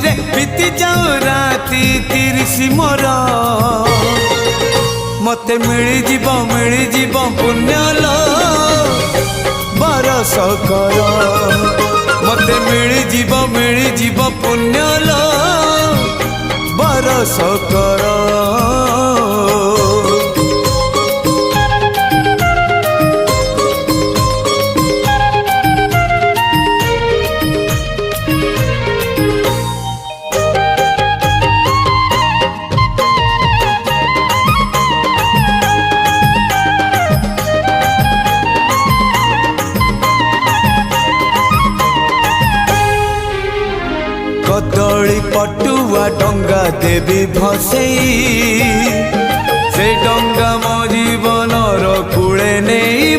रे बीती जाऊ राती 30 मोर मते मिली जीव पुण्यल बरस कर मते मिली जीव पुण्यल बरस कर कदली पटुआ डंगा देवी भसई से डंगा मो जीवन कूले नहीं